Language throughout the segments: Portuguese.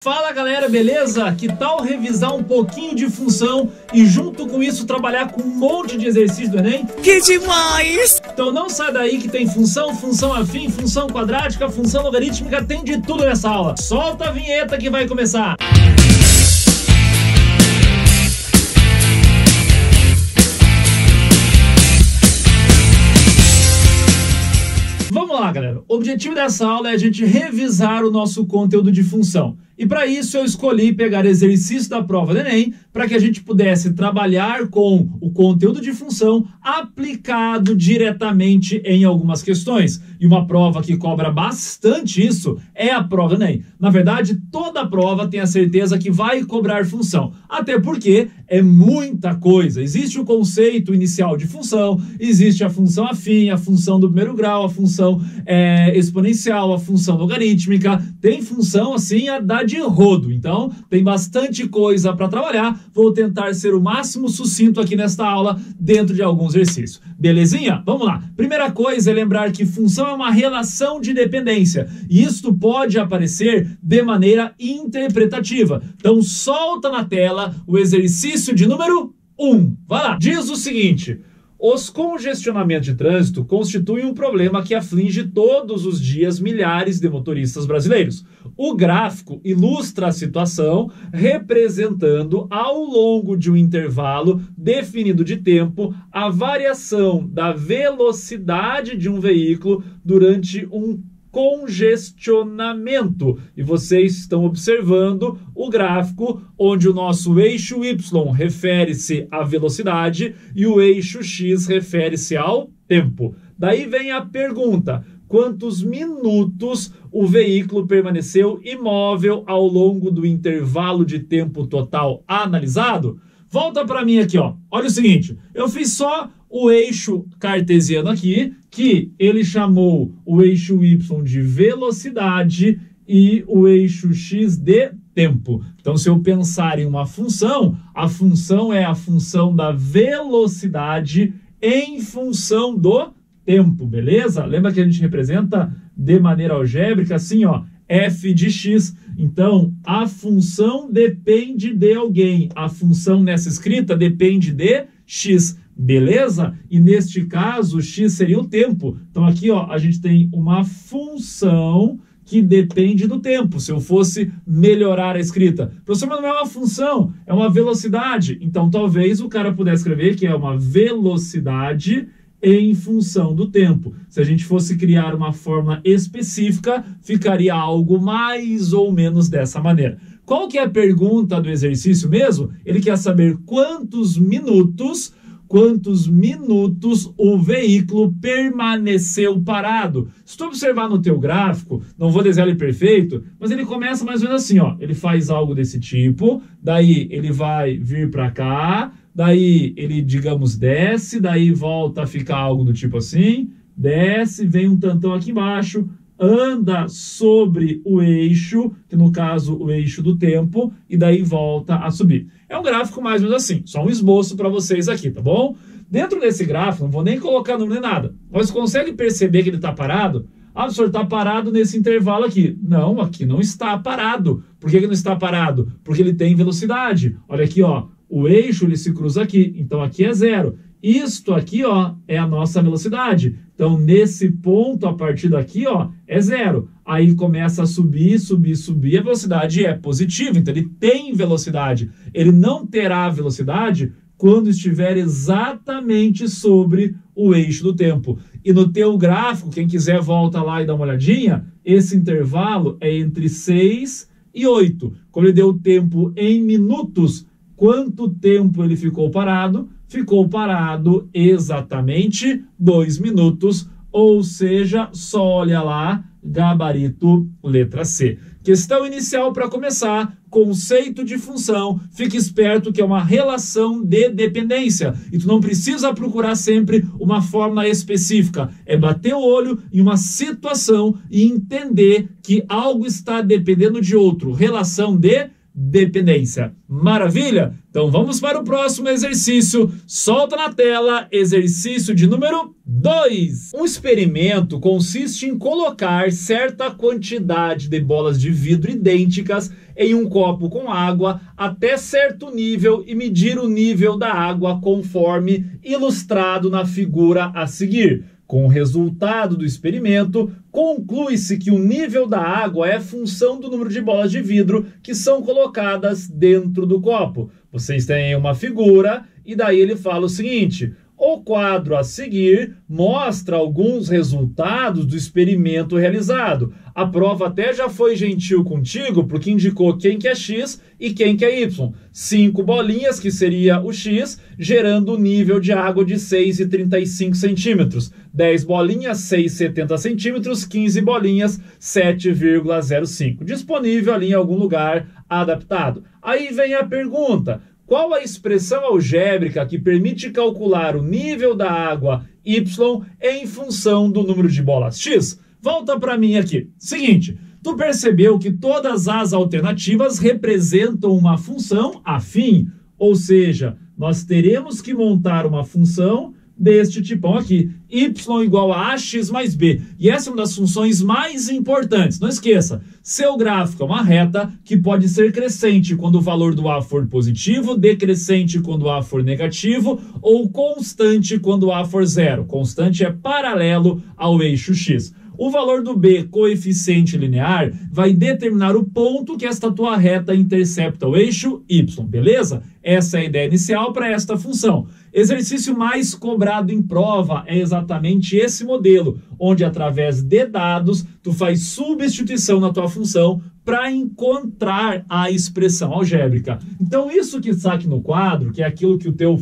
Fala galera, beleza? Que tal revisar um pouquinho de função e junto com isso trabalhar com um monte de exercício do Enem? Que demais! Então não sai daí que tem função, função afim, função quadrática, função logarítmica, tem de tudo nessa aula. Solta a vinheta que vai começar! Vamos lá, galera. O objetivo dessa aula é a gente revisar o nosso conteúdo de função. E para isso eu escolhi pegar exercício da prova do Enem para que a gente pudesse trabalhar com o conteúdo de função aplicado diretamente em algumas questões. E uma prova que cobra bastante isso é a prova do Enem. Na verdade, toda prova tem a certeza que vai cobrar função. Até porque é muita coisa. Existe o conceito inicial de função, existe a função afim, a função do primeiro grau, a função exponencial, a função logarítmica. Tem função assim a dar de rodo. Então, tem bastante coisa para trabalhar. Vou tentar ser o máximo sucinto aqui nesta aula dentro de alguns exercícios. Belezinha? Vamos lá. Primeira coisa é lembrar que função é uma relação de dependência. E isto pode aparecer de maneira interpretativa. Então, solta na tela o exercício de número 1. Vai lá. Diz o seguinte: os congestionamentos de trânsito constituem um problema que aflige todos os dias milhares de motoristas brasileiros. O gráfico ilustra a situação representando, ao longo de um intervalo definido de tempo, a variação da velocidade de um veículo durante um congestionamento. E vocês estão observando o gráfico onde o nosso eixo Y refere-se à velocidade e o eixo X refere-se ao tempo. Daí vem a pergunta: quantos minutos o veículo permaneceu imóvel ao longo do intervalo de tempo total analisado? Volta para mim aqui, ó. Olha o seguinte, eu fiz só o eixo cartesiano aqui, que ele chamou o eixo Y de velocidade e o eixo X de tempo. Então, se eu pensar em uma função, a função é a função da velocidade em função do tempo, beleza? Lembra que a gente representa de maneira algébrica assim, ó, f de x. Então, a função depende de alguém. A função nessa escrita depende de x, beleza? E neste caso, x seria o tempo. Então, aqui, ó, a gente tem uma função que depende do tempo. Se eu fosse melhorar a escrita, professor, mas não é uma função, é uma velocidade. Então, talvez o cara pudesse escrever que é uma velocidade em função do tempo. Se a gente fosse criar uma fórmula específica, ficaria algo mais ou menos dessa maneira. Qual que é a pergunta do exercício mesmo? Ele quer saber quantos minutos o veículo permaneceu parado. Se tu observar no teu gráfico, não vou desenhar ele perfeito, mas ele começa mais ou menos assim, ó. Ele faz algo desse tipo, daí ele vai vir para cá, daí ele, digamos, desce, daí volta a ficar algo do tipo assim, desce, vem um tantão aqui embaixo, anda sobre o eixo, que no caso o eixo do tempo, e daí volta a subir. É um gráfico mais ou menos assim, só um esboço para vocês aqui, tá bom? Dentro desse gráfico, não vou nem colocar número nem nada, mas consegue perceber que ele está parado? Ah, o senhor está parado nesse intervalo aqui. Não, aqui não está parado. Por que não está parado? Porque ele tem velocidade. Olha aqui, ó. O eixo ele se cruza aqui, então aqui é 0. Isto aqui, ó, é a nossa velocidade. Então, nesse ponto, a partir daqui, ó, é 0. Aí começa a subir, subir, subir, a velocidade é positiva, então ele tem velocidade. Ele não terá velocidade quando estiver exatamente sobre o eixo do tempo. E no teu gráfico, quem quiser volta lá e dá uma olhadinha, esse intervalo é entre 6 e 8. Como ele deu o tempo em minutos, quanto tempo ele ficou parado? Ficou parado exatamente 2 minutos, ou seja, só olha lá, gabarito, letra C. Questão inicial para começar, conceito de função. Fique esperto que é uma relação de dependência. E tu não precisa procurar sempre uma fórmula específica. É bater o olho em uma situação e entender que algo está dependendo de outro. Relação de dependência. Maravilha? Então vamos para o próximo exercício. Solta na tela, exercício de número 2. Um experimento consiste em colocar certa quantidade de bolas de vidro idênticas em um copo com água até certo nível e medir o nível da água conforme ilustrado na figura a seguir. Com o resultado do experimento, conclui-se que o nível da água é função do número de bolas de vidro que são colocadas dentro do copo. Vocês têm uma figura e daí ele fala o seguinte: o quadro a seguir mostra alguns resultados do experimento realizado. A prova até já foi gentil contigo, porque indicou quem que é X e quem que é Y. 5 bolinhas, que seria o X, gerando o nível de água de 6,35 centímetros. 10 bolinhas, 6,70 centímetros. 15 bolinhas, 7,05. Disponível ali em algum lugar adaptado. Aí vem a pergunta: qual a expressão algébrica que permite calcular o nível da água Y em função do número de bolas X? Volta para mim aqui. Seguinte, tu percebeu que todas as alternativas representam uma função afim, ou seja, nós teremos que montar uma função deste tipão aqui, y igual a ax mais b. E essa é uma das funções mais importantes. Não esqueça, seu gráfico é uma reta que pode ser crescente quando o valor do a for positivo, decrescente quando o a for negativo ou constante quando o a for zero. Constante é paralelo ao eixo x. O valor do b, coeficiente linear, vai determinar o ponto que esta tua reta intercepta o eixo y, beleza? Essa é a ideia inicial para esta função. Exercício mais cobrado em prova é exatamente esse modelo, onde através de dados tu faz substituição na tua função para encontrar a expressão algébrica. Então isso que está aqui no quadro, que é aquilo que o teu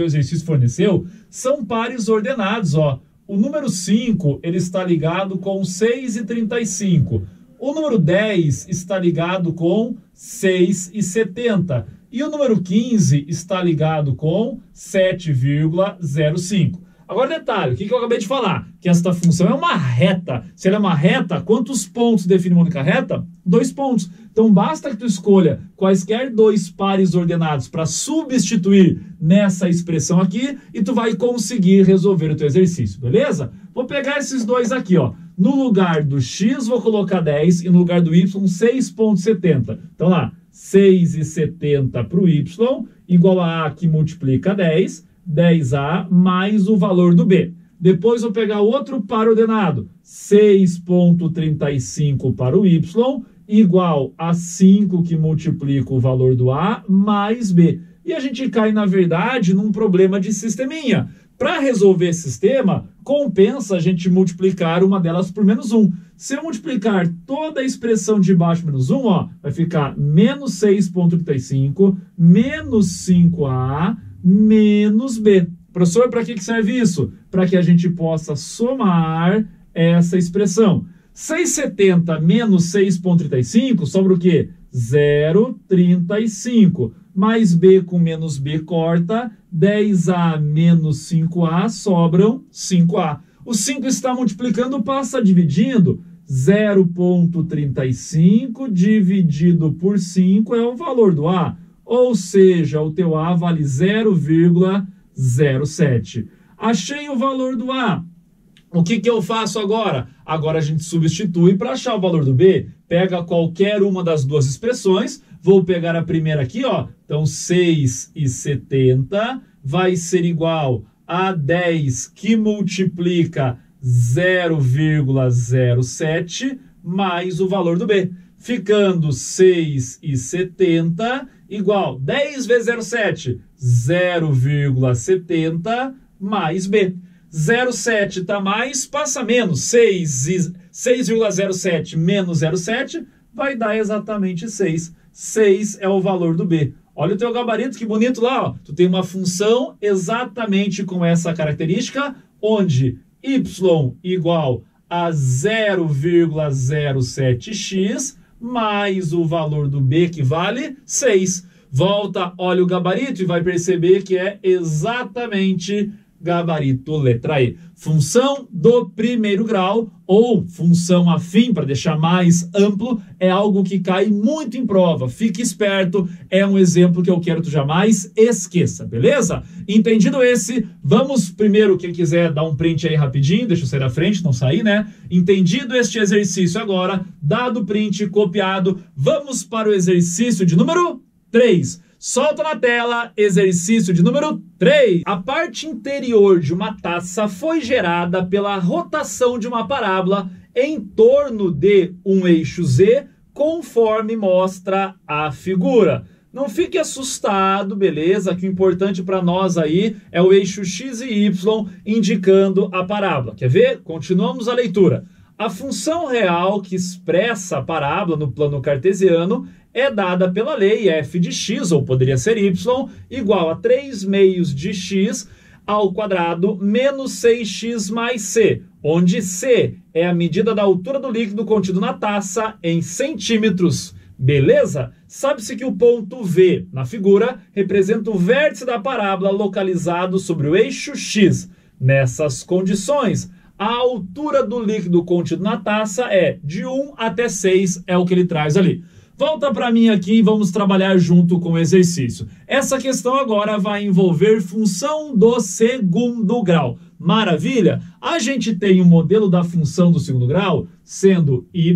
exercício forneceu, são pares ordenados, ó. O número 5, ele está ligado com 6,35. O número 10 está ligado com 6,70. E o número 15 está ligado com 7,05. Agora detalhe, o que eu acabei de falar? Que esta função é uma reta. Se ela é uma reta, quantos pontos define uma única reta? 2 pontos. Então basta que tu escolha quaisquer 2 pares ordenados para substituir nessa expressão aqui e tu vai conseguir resolver o teu exercício, beleza? Vou pegar esses 2 aqui, ó. No lugar do x vou colocar 10 e no lugar do y 6,70. Então lá, 6,70 para o y igual a que multiplica 10, 10a mais o valor do b. Depois vou pegar outro par ordenado, 6,35 para o y igual a 5 que multiplica o valor do a mais b. E a gente cai, na verdade, num problema de sisteminha. Para resolver esse sistema, compensa a gente multiplicar uma delas por menos 1. Se eu multiplicar toda a expressão de baixo menos 1, ó, vai ficar menos 6,35 menos 5a menos b. Professor, para que serve isso? Para que a gente possa somar essa expressão. 6,70 menos 6,35 sobra o quê? 0,35. Mais b com menos b corta, 10a menos 5a sobram 5a. O 5 está multiplicando, passa dividindo. 0,35 dividido por 5 é o valor do a. Ou seja, o teu a vale 0,07. Achei o valor do a. O que eu faço agora? Agora a gente substitui para achar o valor do b. Pega qualquer uma das duas expressões. Vou pegar a primeira aqui, ó. Então, 6,70 vai ser igual a 10 que multiplica 0,07 mais o valor do b. Ficando 6,70 igual 10 vezes 0,7, 0,70 mais b. 0,7 está mais, passa menos. 6,07 menos 0,7 vai dar exatamente 6. 6 é o valor do b. Olha o teu gabarito, que bonito lá, ó. Tu tem uma função exatamente com essa característica, onde y igual a 0,07x mais o valor do b, que vale 6. Volta, olha o gabarito e vai perceber que é exatamente gabarito letra E. Função do primeiro grau ou função afim, para deixar mais amplo, é algo que cai muito em prova. Fique esperto, é um exemplo que eu quero que tu jamais esqueça, beleza? Entendido esse, vamos primeiro, quem quiser dar um print aí rapidinho, deixa eu sair da frente, não sair, né? Entendido este exercício agora, dado o print, copiado, vamos para o exercício de número 3. Solta na tela, exercício de número 3. A parte interior de uma taça foi gerada pela rotação de uma parábola em torno de um eixo Z, conforme mostra a figura. Não fique assustado, beleza? Que o importante para nós aí é o eixo X e Y indicando a parábola. Quer ver? Continuamos a leitura. A função real que expressa a parábola no plano cartesiano é dada pela lei f de x, ou poderia ser y, igual a 3 meios de x ao quadrado menos 6x mais c, onde c é a medida da altura do líquido contido na taça em centímetros. Beleza? Sabe-se que o ponto V na figura representa o vértice da parábola localizado sobre o eixo x. Nessas condições, a altura do líquido contido na taça é de 1 até 6, é o que ele traz ali. Volta para mim aqui e vamos trabalhar junto com o exercício. Essa questão agora vai envolver função do segundo grau. Maravilha? A gente tem o modelo da função do segundo grau sendo y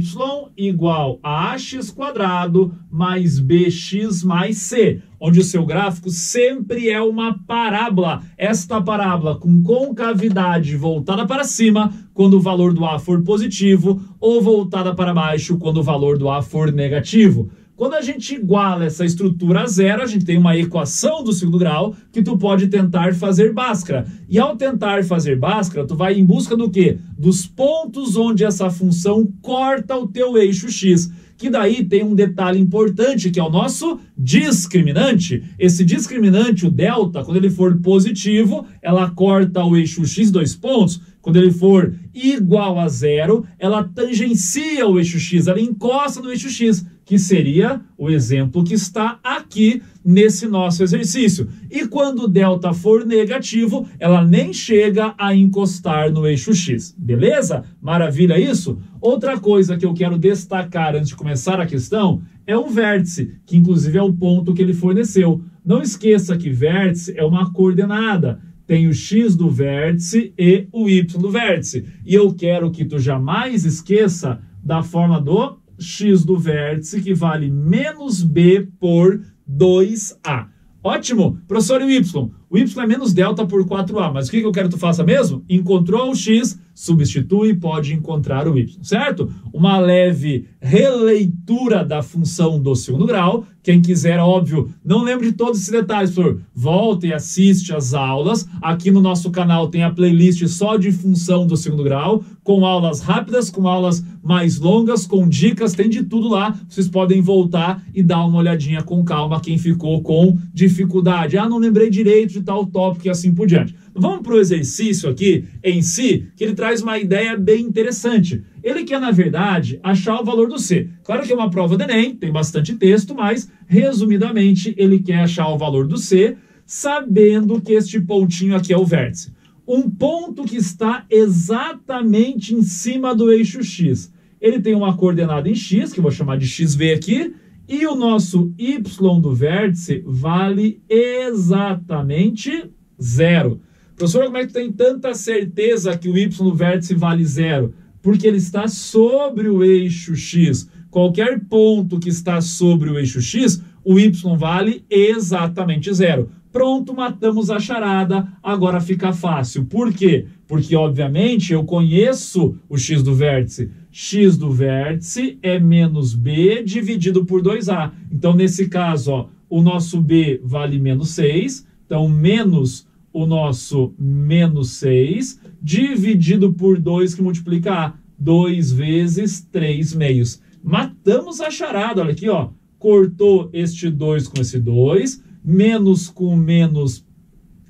igual a ax quadrado mais bx mais c, onde o seu gráfico sempre é uma parábola. Esta parábola com concavidade voltada para cima quando o valor do A for positivo ou voltada para baixo quando o valor do A for negativo. Quando a gente iguala essa estrutura a zero, a gente tem uma equação do segundo grau que tu pode tentar fazer Bhaskara. E ao tentar fazer Bhaskara, tu vai em busca do quê? Dos pontos onde essa função corta o teu eixo x. Que daí tem um detalhe importante, que é o nosso discriminante. Esse discriminante, o delta, quando ele for positivo, ela corta o eixo x 2 pontos. Quando ele for igual a zero, ela tangencia o eixo x, ela encosta no eixo x, que seria o exemplo que está aqui nesse nosso exercício. E quando o delta for negativo, ela nem chega a encostar no eixo x. Beleza? Maravilha isso? Outra coisa que eu quero destacar antes de começar a questão é o vértice, que inclusive é o ponto que ele forneceu. Não esqueça que vértice é uma coordenada. Tem o x do vértice e o y do vértice. E eu quero que tu jamais esqueça da forma do x do vértice, que vale menos b por 2a. Ótimo! Professor, e o y? O y é menos delta por 4a, mas o que eu quero que tu faça mesmo? Encontrou o x, substitui e pode encontrar o y, certo? Uma leve releitura da função do segundo grau. Quem quiser, óbvio, não lembre de todos esses detalhes, professor. Volta e assiste às aulas. Aqui no nosso canal tem a playlist só de função do segundo grau, com aulas rápidas, com aulas mais longas, com dicas, tem de tudo lá. Vocês podem voltar e dar uma olhadinha com calma quem ficou com dificuldade. Ah, não lembrei direito de tal tópico e assim por diante. Vamos para o exercício aqui em si, que ele traz uma ideia bem interessante. Ele quer, na verdade, achar o valor do C. Claro que é uma prova do Enem, tem bastante texto, mas, resumidamente, ele quer achar o valor do C, sabendo que este pontinho aqui é o vértice. Um ponto que está exatamente em cima do eixo X. Ele tem uma coordenada em X, que eu vou chamar de XV aqui, e o nosso Y do vértice vale exatamente 0. Professor, como é que tu tem tanta certeza que o Y do vértice vale 0? Porque ele está sobre o eixo X. Qualquer ponto que está sobre o eixo X, o Y vale exatamente 0. Pronto, matamos a charada, agora fica fácil. Por quê? Porque, obviamente, eu conheço o X do vértice. X do vértice é menos B dividido por 2A. Então, nesse caso, ó, o nosso B vale menos 6. Então, menos o nosso menos 6, dividido por 2, que multiplica A. 2 vezes 3 meios. Matamos a charada, olha aqui, ó. Cortou este 2 com esse 2, menos com menos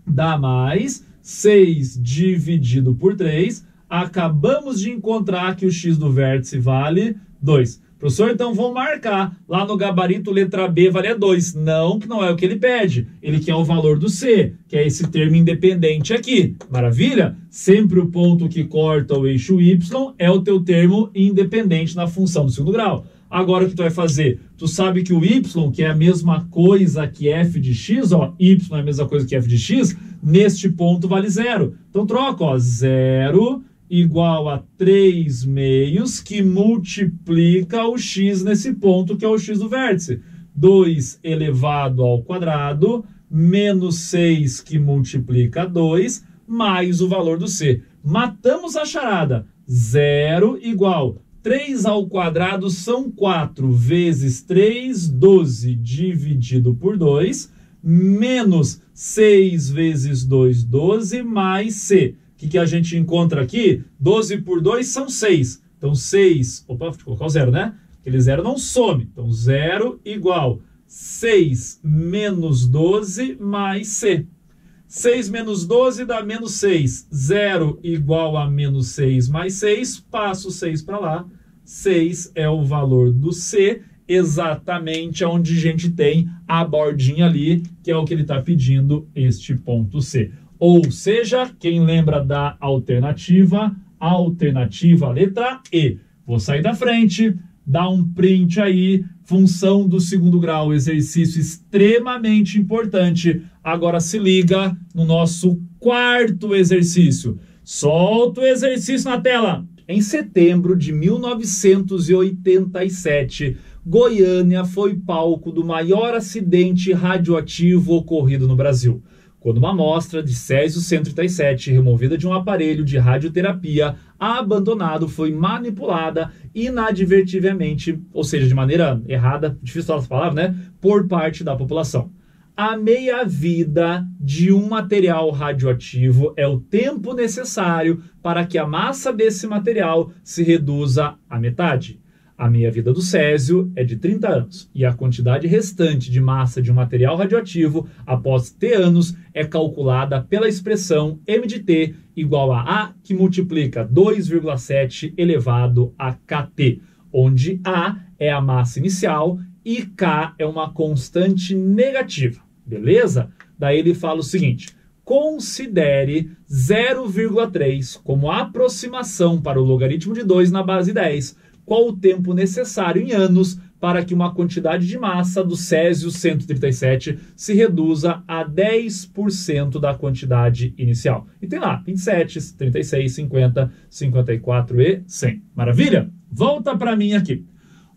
dá mais, 6 dividido por 3, acabamos de encontrar que o x do vértice vale 2. Professor, então vou marcar lá no gabarito letra B vale a 2. Não, que não é o que ele pede. Ele quer o valor do C, que é esse termo independente aqui. Maravilha? Sempre o ponto que corta o eixo Y é o teu termo independente na função do segundo grau. Agora o que tu vai fazer? Tu sabe que o Y, que é a mesma coisa que f de x, ó, Y é a mesma coisa que f de x, neste ponto vale 0. Então troca, ó, 0 igual a 3 meios que multiplica o x nesse ponto, que é o x do vértice. 2 elevado ao quadrado, menos 6 que multiplica 2, mais o valor do c. Matamos a charada. 0 igual 3 ao quadrado são 4 vezes 3, 12 dividido por 2, menos 6 vezes 2, 12, mais c. O que a gente encontra aqui? 12 por 2 são 6. Então, 6... Opa, vou colocar o 0, né? Aquele 0 não some. Então, 0 igual 6 menos 12 mais c. 6 menos 12 dá menos 6. 0 igual a menos 6 mais 6. Passo 6 para lá. 6 é o valor do c, exatamente onde a gente tem a bordinha ali, que é o que ele está pedindo, este ponto C. Ou seja, quem lembra da alternativa, letra E. Vou sair da frente, dar um print aí, função do segundo grau, exercício extremamente importante. Agora se liga no nosso quarto exercício. Solta o exercício na tela. Em setembro de 1987, Goiânia foi palco do maior acidente radioativo ocorrido no Brasil, quando uma amostra de césio-137, removida de um aparelho de radioterapia abandonado, foi manipulada inadvertivelmente, ou seja, de maneira errada, difícil falar essa palavra, né? Por parte da população. A meia-vida de um material radioativo é o tempo necessário para que a massa desse material se reduza à metade. A meia-vida do césio é de 30 anos e a quantidade restante de massa de um material radioativo após T anos é calculada pela expressão m de t igual a A, que multiplica 2,7 elevado a kT, onde A é a massa inicial e K é uma constante negativa. Beleza? Daí ele fala o seguinte: considere 0,3 como aproximação para o logaritmo de 2 na base 10. Qual o tempo necessário em anos para que uma quantidade de massa do césio-137 se reduza a 10% da quantidade inicial? E tem lá 27, 36, 50, 54 e 100. Maravilha? Volta para mim aqui.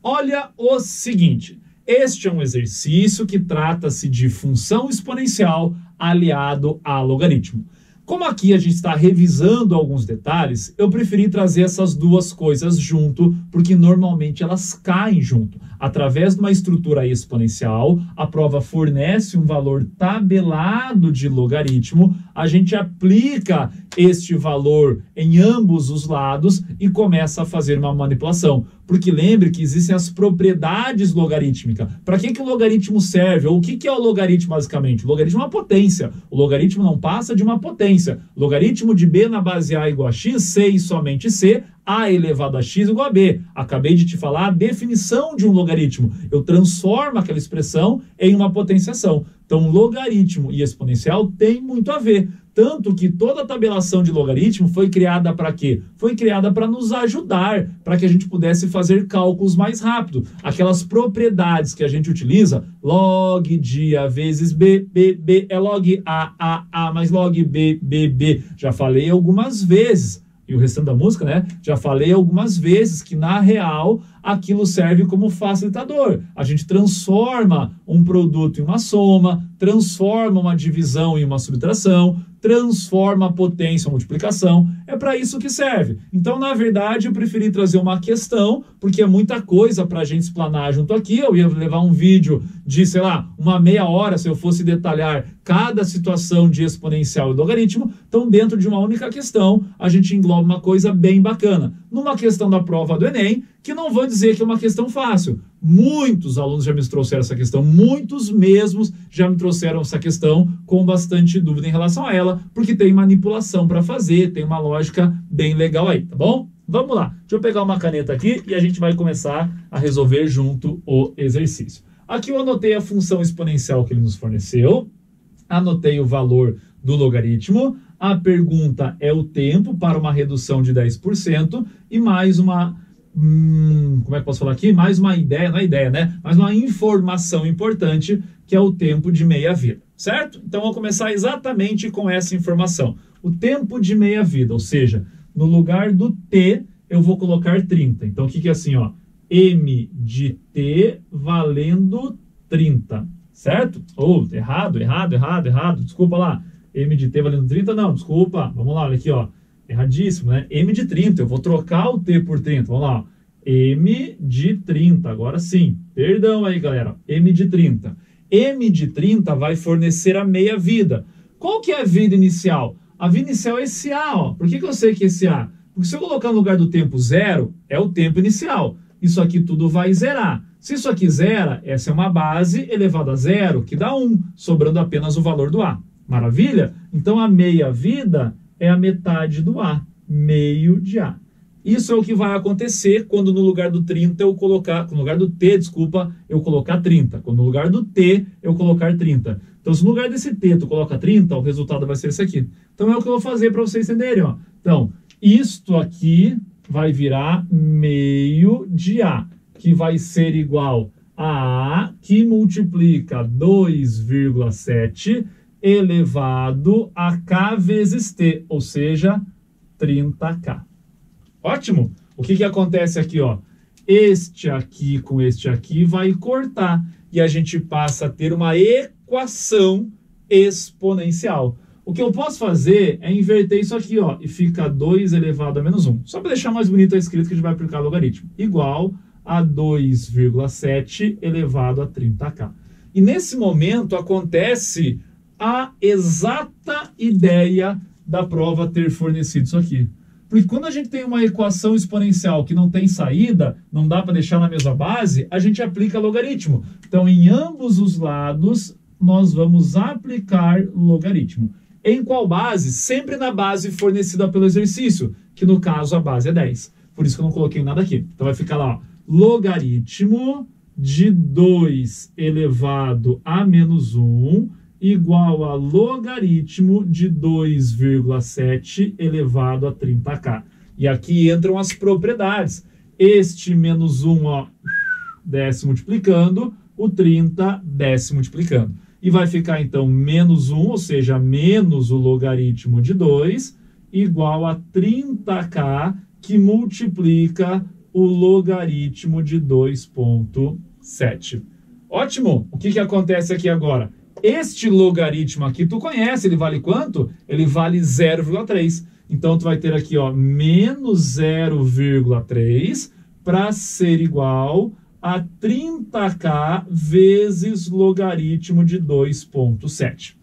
Olha o seguinte. Este é um exercício que trata-se de função exponencial aliado a logaritmo. Como aqui a gente está revisando alguns detalhes, eu preferi trazer essas duas coisas junto, porque normalmente elas caem junto. Através de uma estrutura exponencial, a prova fornece um valor tabelado de logaritmo, a gente aplica este valor em ambos os lados e começa a fazer uma manipulação. Porque lembre que existem as propriedades logarítmicas. Para que o logaritmo serve? Ou o que é o logaritmo basicamente? O logaritmo é uma potência. O logaritmo não passa de uma potência. Logaritmo de b na base a igual a x, c e somente c, a elevado a x igual a b. Acabei de te falar a definição de um logaritmo. Eu transformo aquela expressão em uma potenciação. Então, logaritmo e exponencial tem muito a ver. Tanto que toda a tabelação de logaritmo foi criada para quê? Foi criada para nos ajudar, para que a gente pudesse fazer cálculos mais rápido. Aquelas propriedades que a gente utiliza, log de A vezes B, B é log A mais log B. Já falei algumas vezes. E o restante da música, né? Já falei algumas vezes que, na real, aquilo serve como facilitador. A gente transforma um produto em uma soma, transforma uma divisão em uma subtração, transforma a potência em multiplicação. É para isso que serve. Então, na verdade, eu preferi trazer uma questão, porque é muita coisa para a gente explanar junto aqui. Eu ia levar um vídeo de, sei lá, uma meia hora, se eu fosse detalhar cada situação de exponencial e logaritmo. Então, dentro de uma única questão, a gente engloba uma coisa bem bacana. Numa questão da prova do Enem, que não vou dizer que é uma questão fácil. Muitos alunos já me trouxeram essa questão, muitos mesmos já me trouxeram essa questão com bastante dúvida em relação a ela, porque tem manipulação para fazer, tem uma lógica bem legal aí, tá bom? Vamos lá, deixa eu pegar uma caneta aqui e a gente vai começar a resolver junto o exercício. Aqui eu anotei a função exponencial que ele nos forneceu, anotei o valor do logaritmo, a pergunta é o tempo para uma redução de 10% e mais uma... como é que posso falar aqui? Mais uma ideia, não é ideia, né? Mais uma informação importante, que é o tempo de meia-vida, certo? Então, vou começar exatamente com essa informação. O tempo de meia-vida, ou seja, no lugar do t, eu vou colocar 30. Então, o que é assim, ó? M de t valendo 30, certo? Ou, errado, desculpa lá. M de t valendo 30, não, desculpa. Vamos lá, olha aqui, ó. Erradíssimo, né? M de 30, eu vou trocar o t por 30. Vamos lá, ó. M de 30, agora sim. Perdão aí, galera. M de 30. M de 30 vai fornecer a meia-vida. Qual que é a vida inicial? A vida inicial é esse A, ó. Por que eu sei que é esse A? Porque se eu colocar no lugar do tempo 0, é o tempo inicial. Isso aqui tudo vai zerar. Se isso aqui zera, essa é uma base elevada a 0, que dá 1, sobrando apenas o valor do A. Maravilha? Então, a meia-vida é a metade do A, meio de A. Isso é o que vai acontecer quando no lugar do 30 eu colocar, no lugar do T, desculpa, eu colocar 30. Quando no lugar do T eu colocar 30. Então, se no lugar desse T tu coloca 30, o resultado vai ser esse aqui. Então, é o que eu vou fazer para vocês entenderem, ó. Então, isto aqui vai virar meio de A, que vai ser igual a A, que multiplica 2,7 elevado a K vezes T, ou seja, 30K. Ótimo? O que acontece aqui, ó? Este aqui com este aqui vai cortar e a gente passa a ter uma equação exponencial. O que eu posso fazer é inverter isso aqui, ó, e fica 2 elevado a menos 1. Só para deixar mais bonito a escrita que a gente vai aplicar o logaritmo. Igual a 2,7 elevado a 30K. E nesse momento acontece a exata ideia da prova ter fornecido isso aqui. Porque quando a gente tem uma equação exponencial que não tem saída, não dá para deixar na mesma base, a gente aplica logaritmo. Então, em ambos os lados, nós vamos aplicar logaritmo. Em qual base? Sempre na base fornecida pelo exercício, que no caso a base é 10. Por isso que eu não coloquei nada aqui. Então, vai ficar lá, ó, logaritmo de 2 elevado a menos 1 igual a logaritmo de 2,7 elevado a 30K. E aqui entram as propriedades. Este menos 1, ó, desce multiplicando, o 30 desce multiplicando. E vai ficar, então, menos 1, ou seja, menos o logaritmo de 2, igual a 30K, que multiplica o logaritmo de 2,7. Ótimo! O que acontece aqui agora? Este logaritmo aqui, tu conhece, ele vale quanto? Ele vale 0,3. Então, tu vai ter aqui, ó, menos 0,3 para ser igual a 30K vezes logaritmo de 2,7.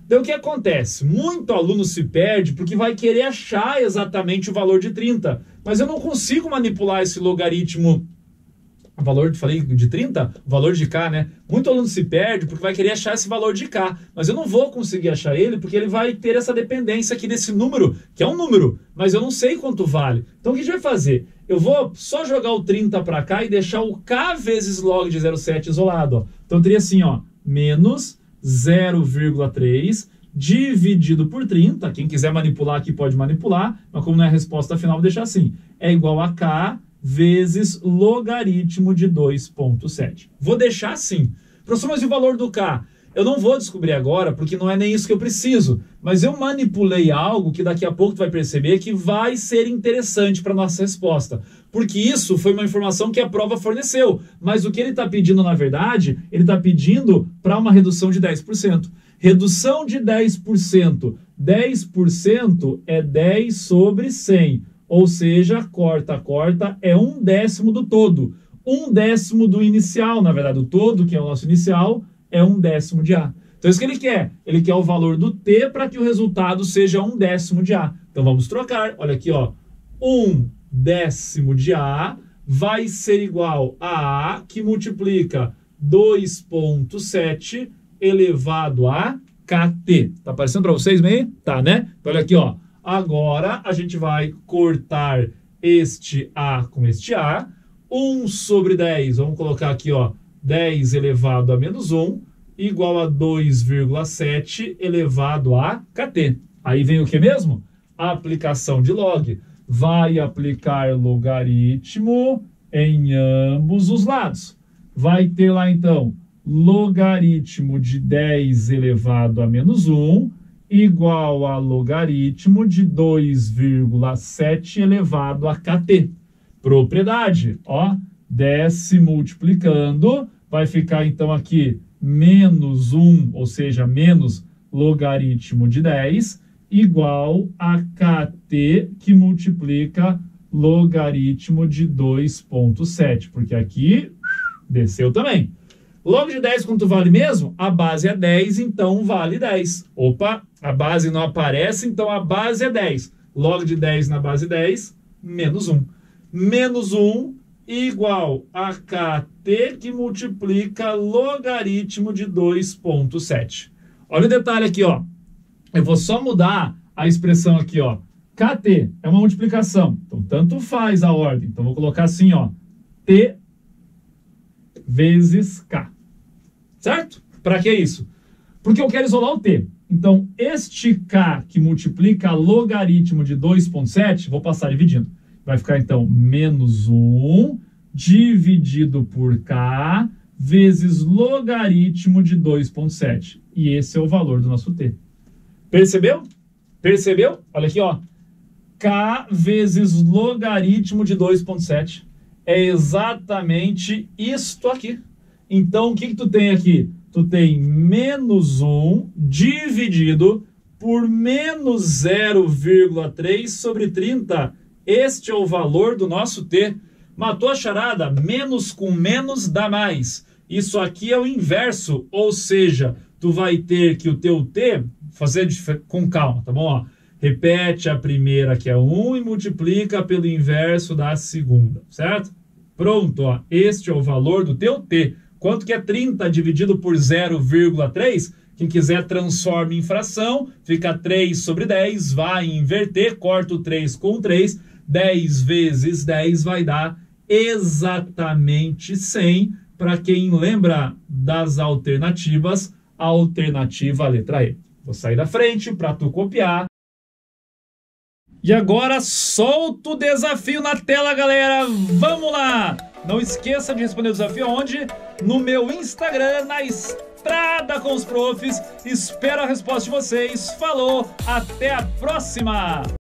Então, o que acontece? Muito aluno se perde porque vai querer achar exatamente o valor de 30. Mas eu não consigo manipular esse logaritmo. O valor, falei de 30? O valor de K, né? Muito aluno se perde porque vai querer achar esse valor de K. Mas eu não vou conseguir achar ele porque ele vai ter essa dependência aqui desse número, que é um número, mas eu não sei quanto vale. Então o que a gente vai fazer? Eu vou só jogar o 30 para cá e deixar o K vezes log de 0,7 isolado. Ó. Então teria assim, ó, menos 0,3 dividido por 30. Quem quiser manipular aqui pode manipular, mas como não é a resposta final, vou deixar assim. É igual a K vezes logaritmo de 2,7. Vou deixar assim. Professor, mas e o valor do K? Eu não vou descobrir agora, porque não é nem isso que eu preciso. Mas eu manipulei algo que daqui a pouco tu vai perceber que vai ser interessante para a nossa resposta. Porque isso foi uma informação que a prova forneceu. Mas o que ele está pedindo, na verdade, ele está pedindo para uma redução de 10%. Redução de 10%. 10% é 10 sobre 100. Ou seja, corta, é 1/10 do todo. 1/10 do inicial, na verdade, o todo, que é o nosso inicial, é 1/10 de A. Então, isso que ele quer. Ele quer o valor do T para que o resultado seja 1/10 de A. Então, vamos trocar. Olha aqui, ó. 1/10 de A vai ser igual a A, que multiplica 2,7 elevado a KT. Tá aparecendo para vocês meio? Tá, né? Então, olha aqui, ó. Agora, a gente vai cortar este A com este A. 1 sobre 10, vamos colocar aqui, ó, 10 elevado a menos 1, igual a 2,7 elevado a kt. Aí vem o que mesmo? A aplicação de log. Vai aplicar logaritmo em ambos os lados. Vai ter lá, então, logaritmo de 10 elevado a menos 1, igual a logaritmo de 2,7 elevado a kt. Propriedade, ó, desce multiplicando, vai ficar então aqui menos 1, ou seja, menos logaritmo de 10, igual a kt que multiplica logaritmo de 2,7, porque aqui desceu também. Log de 10 quanto vale mesmo? A base é 10, então vale 10. Opa, a base não aparece, então a base é 10. Log de 10 na base 10, menos 1. Menos 1 igual a kt que multiplica logaritmo de 2,7. Olha o detalhe aqui, ó. Eu vou só mudar a expressão aqui, ó. kt é uma multiplicação, então tanto faz a ordem. Então vou colocar assim, ó. t vezes k. Certo? Para que isso? Porque eu quero isolar o t. Então este k que multiplica logaritmo de 2,7, vou passar dividindo. Vai ficar, então, menos 1 dividido por k vezes logaritmo de 2,7. E esse é o valor do nosso t. Percebeu? Percebeu? Olha aqui, ó. K vezes logaritmo de 2,7. É exatamente isto aqui. Então, o que tu tem aqui? Tu tem menos 1 dividido por menos 0,3 sobre 30. Este é o valor do nosso t. Matou a charada? Menos com menos dá mais. Isso aqui é o inverso, ou seja, tu vai ter que o teu t, fazer com calma, tá bom? Ó, repete a primeira, que é 1, e multiplica pelo inverso da segunda, certo? Pronto, ó, este é o valor do teu t. Quanto que é 30 dividido por 0,3? Quem quiser transforma em fração, fica 3 sobre 10, vai inverter, corta o 3 com 3, 10 vezes 10 vai dar exatamente 100. Para quem lembra das alternativas, a alternativa a letra E. Vou sair da frente para tu copiar. E agora solta o desafio na tela, galera. Vamos lá! Não esqueça de responder o desafio onde? No meu Instagram, na Estrada com os Profs. Espero a resposta de vocês. Falou, até a próxima!